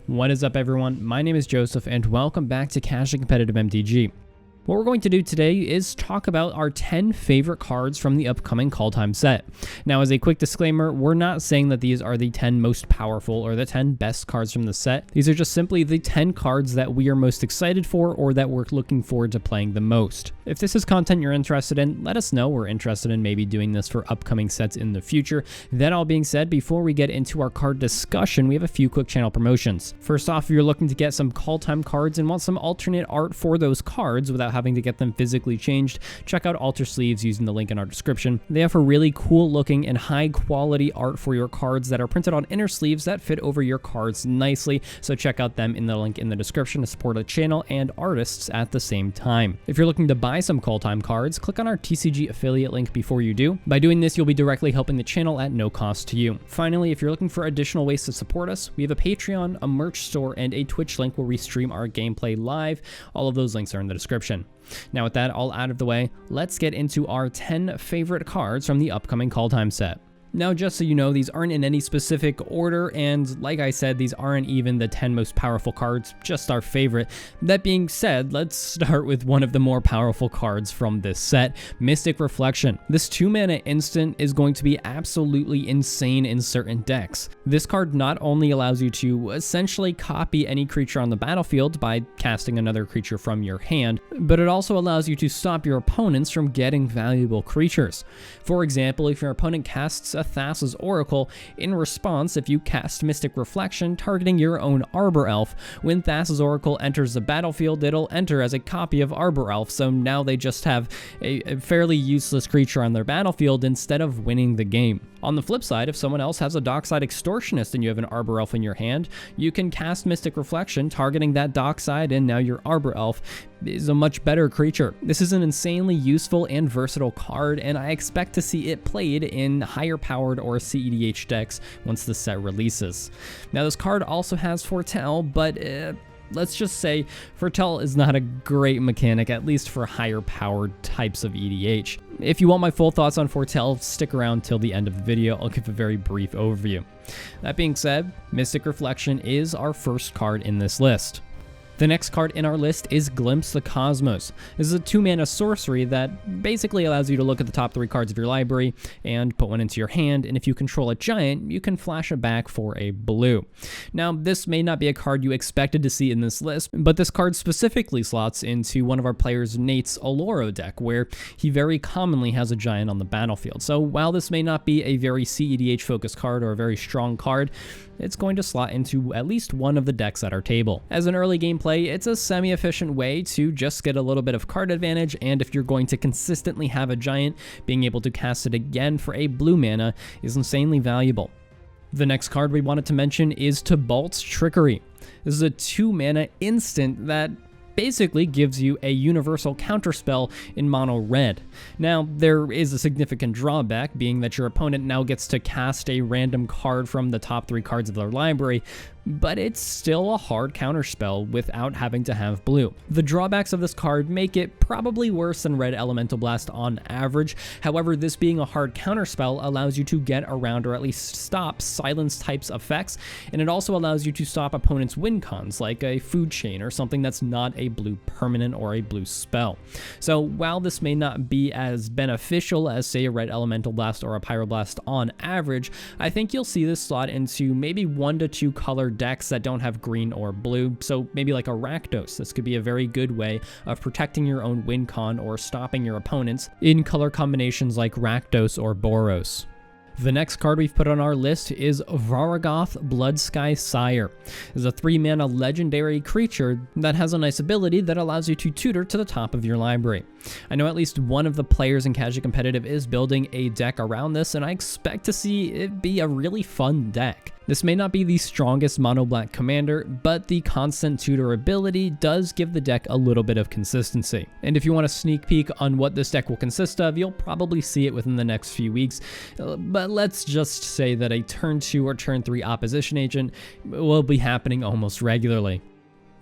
What is up, everyone? My name is Joseph and welcome back to Casually Competitive MTG. What we're going to do today is talk about our 10 favorite cards from the upcoming Kaldheim set. Now, as a quick disclaimer, we're not saying that these are the 10 most powerful or the 10 best cards from the set. These are just simply the 10 cards that we are most excited for or that we're looking forward to playing the most. If this is content you're interested in, let us know. We're interested in maybe doing this for upcoming sets in the future. That all being said, before we get into our card discussion, we have a few quick channel promotions. First off, if you're looking to get some Kaldheim cards and want some alternate art for those cards without having to get them physically changed, check out Alter Sleeves using the link in our description. They offer really cool looking and high quality art for your cards that are printed on inner sleeves that fit over your cards nicely, so check out them in the link in the description to support the channel and artists at the same time. If you're looking to buy some Kaldheim cards, click on our TCG affiliate link before you do. By doing this, you'll be directly helping the channel at no cost to you. Finally, if you're looking for additional ways to support us, we have a Patreon, a merch store, and a Twitch link where we stream our gameplay live. All of those links are in the description. Now, with that all out of the way, let's get into our 10 favorite cards from the upcoming Kaldheim set. Now, just so you know, these aren't in any specific order, and like I said, these aren't even the 10 most powerful cards, just our favorite. That being said, let's start with one of the more powerful cards from this set, Mystic Reflection. This 2-mana instant is going to be absolutely insane in certain decks. This card not only allows you to essentially copy any creature on the battlefield by casting another creature from your hand, but it also allows you to stop your opponents from getting valuable creatures. For example, if your opponent casts a Thassa's Oracle, in response, if you cast Mystic Reflection targeting your own Arbor Elf, when Thassa's Oracle enters the battlefield, it'll enter as a copy of Arbor Elf, so now they just have a fairly useless creature on their battlefield instead of winning the game. On the flip side, if someone else has a Dockside Extortionist and you have an Arbor Elf in your hand, you can cast Mystic Reflection targeting that Dockside, and now your Arbor Elf is a much better creature. This is an insanely useful and versatile card, and I expect to see it played in higher powered or CEDH decks once the set releases. Now, this card also has Foretell, but let's just say Foretell is not a great mechanic, at least for higher powered types of EDH. If you want my full thoughts on Foretell, stick around till the end of the video. I'll give a very brief overview. That being said, Mystic Reflection is our first card in this list. The next card in our list is Glimpse the Cosmos. This is a 2-mana sorcery that basically allows you to look at the top 3 cards of your library and put one into your hand, and if you control a giant, you can flash it back for a blue. Now, this may not be a card you expected to see in this list, but this card specifically slots into one of our players' Nate's Oloro deck, where he very commonly has a giant on the battlefield. So while this may not be a very CEDH-focused card or a very strong card, it's going to slot into at least one of the decks at our table. As an early game play, it's a semi-efficient way to just get a little bit of card advantage, and if you're going to consistently have a giant, being able to cast it again for a blue mana is insanely valuable. The next card we wanted to mention is Tibalt's Trickery. This is a 2-mana instant that basically gives you a universal counterspell in mono red. Now, there is a significant drawback, being that your opponent now gets to cast a random card from the top 3 cards of their library, but it's still a hard counterspell without having to have blue. The drawbacks of this card make it probably worse than Red Elemental Blast on average. However, this being a hard counterspell allows you to get around or at least stop silence types effects, and it also allows you to stop opponents' win cons like a Food Chain or something that's not a blue permanent or a blue spell. So while this may not be as beneficial as, say, a Red Elemental Blast or a Pyroblast on average, I think you'll see this slot into maybe 1 to 2 color decks that don't have green or blue, so maybe like a Rakdos. This could be a very good way of protecting your own win con or stopping your opponents in color combinations like Rakdos or Boros. The next card we've put on our list is Varragoth Bloodsky Sire. This is a 3-mana legendary creature that has a nice ability that allows you to tutor to the top of your library. I know at least one of the players in Casually Competitive is building a deck around this, and I expect to see it be a really fun deck. This may not be the strongest mono-black commander, but the constant tutor ability does give the deck a little bit of consistency. And if you want a sneak peek on what this deck will consist of, you'll probably see it within the next few weeks, but let's just say that a turn 2 or turn 3 opposition agent will be happening almost regularly.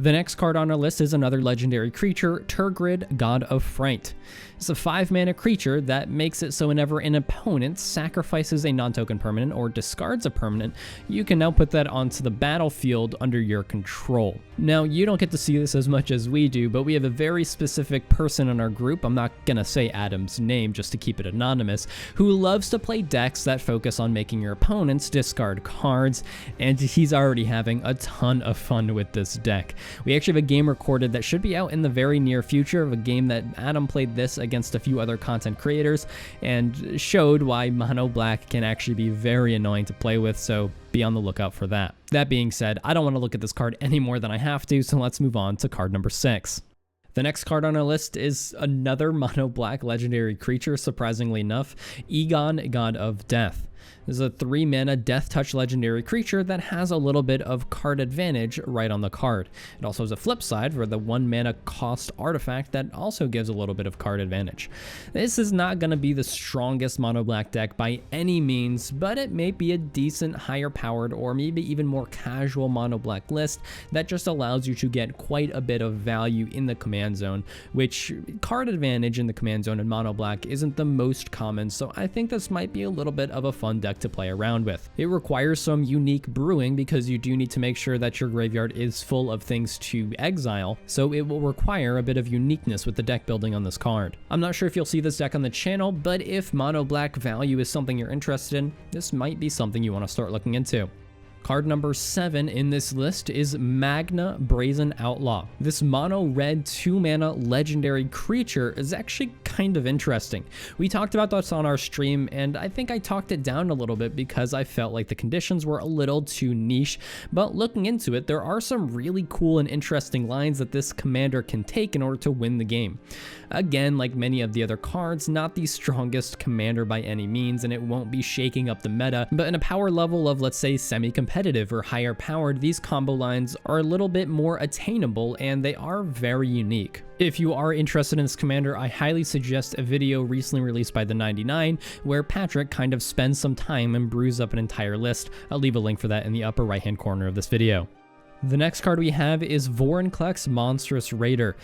The next card on our list is another legendary creature, Turgid, God of Fright. It's a 5-mana creature that makes it so whenever an opponent sacrifices a non-token permanent or discards a permanent, you can now put that onto the battlefield under your control. Now, you don't get to see this as much as we do, but we have a very specific person in our group, I'm not gonna say Adam's name just to keep it anonymous, who loves to play decks that focus on making your opponents discard cards, and he's already having a ton of fun with this deck. We actually have a game recorded that should be out in the very near future of a game that Adam played this against a few other content creators and showed why mono black can actually be very annoying to play with, so be on the lookout for that. That being said, I don't want to look at this card any more than I have to, so let's move on to card number 6. The next card on our list is another mono black legendary creature, surprisingly enough, Egon, God of Death. This is a 3-mana Death Touch legendary creature that has a little bit of card advantage right on the card. It also has a flip side for the 1-mana cost artifact that also gives a little bit of card advantage. This is not going to be the strongest mono black deck by any means, but it may be a decent higher powered or maybe even more casual mono black list that just allows you to get quite a bit of value in the command zone, which card advantage in the command zone in mono black isn't the most common, so I think this might be a little bit of a fun deck to play around with. It requires some unique brewing because you do need to make sure that your graveyard is full of things to exile, so it will require a bit of uniqueness with the deck building on this card. I'm not sure if you'll see this deck on the channel, but if mono black value is something you're interested in, this might be something you want to start looking into. Card number 7 in this list is Magna Brazen Outlaw. This mono red 2-mana legendary creature is actually kind of interesting. We talked about this on our stream, and I think I talked it down a little bit because I felt like the conditions were a little too niche, but looking into it, there are some really cool and interesting lines that this commander can take in order to win the game. Again, like many of the other cards, not the strongest commander by any means, and it won't be shaking up the meta, but in a power level of, let's say, semi-competitive or higher powered, these combo lines are a little bit more attainable and they are very unique. If you are interested in this commander, I highly suggest a video recently released by the 99 where Patrick kind of spends some time and brews up an entire list. I'll leave a link for that in the upper right hand corner of this video. The next card we have is Vorinclex Monstrous Raider.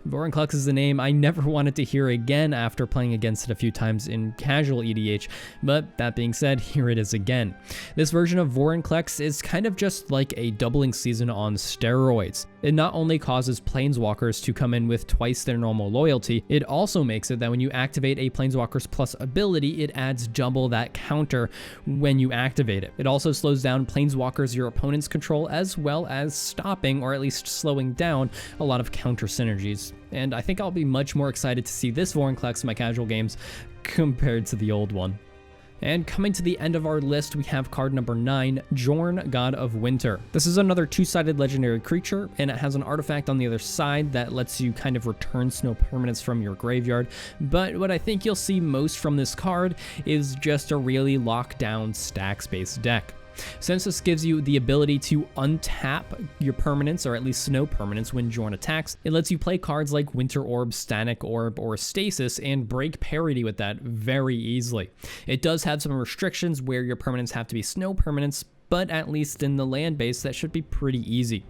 Vorinclex is a name I never wanted to hear again after playing against it a few times in casual EDH, but that being said, here it is again. This version of Vorinclex is kind of just like a doubling season on steroids. It not only causes planeswalkers to come in with twice their normal loyalty, it also makes it that when you activate a planeswalker's plus ability, it adds double that counter when you activate it. It also slows down planeswalkers your opponent's control, as well as stopping or at least slowing down a lot of counter synergies. And I think I'll be much more excited to see this Vorinclex in my casual games compared to the old one. And coming to the end of our list, we have card number 9, Jorn, God of Winter. This is another 2-sided legendary creature, and it has an artifact on the other side that lets you kind of return snow permanents from your graveyard. But what I think you'll see most from this card is just a really locked down stacks-based deck. Since this gives you the ability to untap your permanents, or at least snow permanents, when Jorn attacks, it lets you play cards like Winter Orb, Static Orb, or Stasis and break parity with that very easily. It does have some restrictions where your permanents have to be snow permanents, but at least in the land base, that should be pretty easy.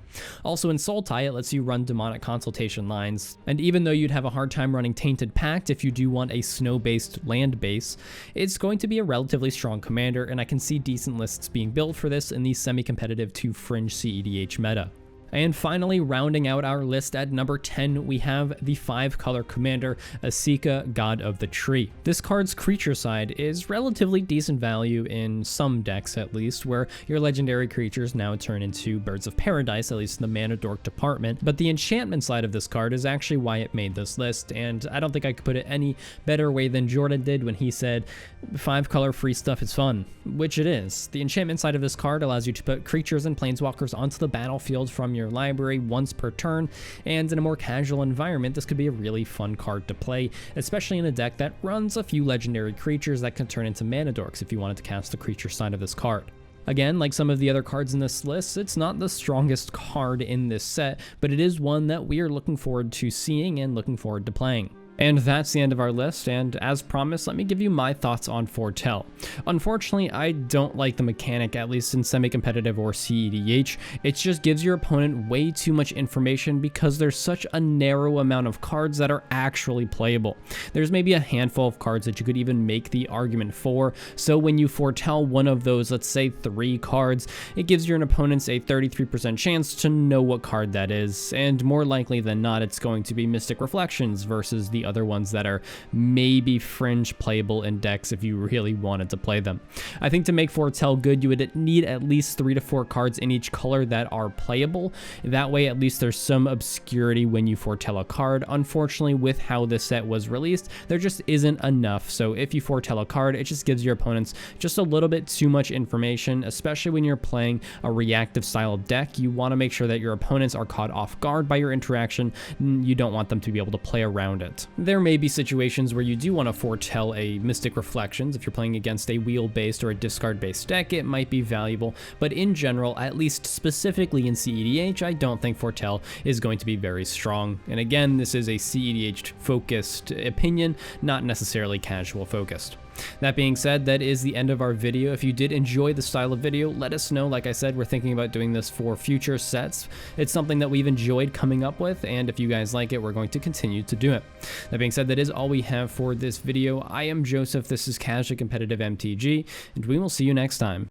Also in Sultai, it lets you run Demonic Consultation lines, and even though you'd have a hard time running Tainted Pact if you do want a snow-based land base, it's going to be a relatively strong commander, and I can see decent lists being built for this in the semi-competitive to fringe CEDH meta. And finally, rounding out our list at number 10, we have the 5-color commander, Asika, God of the Tree. This card's creature side is relatively decent value in some decks at least, where your legendary creatures now turn into Birds of Paradise, at least in the Mana Dork department. But the enchantment side of this card is actually why it made this list, and I don't think I could put it any better way than Jordan did when he said 5-color free stuff is fun, which it is. The enchantment side of this card allows you to put creatures and planeswalkers onto the battlefield from your library once per turn, and in a more casual environment, this could be a really fun card to play, especially in a deck that runs a few legendary creatures that can turn into Mana Dorks if you wanted to cast the creature side of this card. Again, like some of the other cards in this list, it's not the strongest card in this set, but it is one that we are looking forward to seeing and looking forward to playing. And that's the end of our list, and as promised, let me give you my thoughts on Foretell. Unfortunately, I don't like the mechanic, at least in semi-competitive or CEDH. It just gives your opponent way too much information because there's such a narrow amount of cards that are actually playable. There's maybe a handful of cards that you could even make the argument for, so when you foretell one of those, let's say 3 cards, it gives your opponents a 33% chance to know what card that is, and more likely than not, it's going to be Mystic Reflections versus the other ones that are maybe fringe playable in decks if you really wanted to play them. I think to make Foretell good, you would need at least 3 to 4 cards in each color that are playable. That way, at least there's some obscurity when you foretell a card. Unfortunately, with how this set was released, there just isn't enough. So if you foretell a card, it just gives your opponents just a little bit too much information, especially when you're playing a reactive style deck. You want to make sure that your opponents are caught off guard by your interaction. You don't want them to be able to play around it. There may be situations where you do want to foretell a Mystic Reflections. If you're playing against a wheel-based or a discard-based deck, it might be valuable, but in general, at least specifically in CEDH, I don't think foretell is going to be very strong. And again, this is a CEDH-focused opinion, not necessarily casual-focused. That being said, that is the end of our video. If you did enjoy the style of video, let us know. Like I said, we're thinking about doing this for future sets. It's something that we've enjoyed coming up with, and if you guys like it, we're going to continue to do it. That being said, that is all we have for this video. I am Joseph, this is Casually Competitive MTG, and we will see you next time.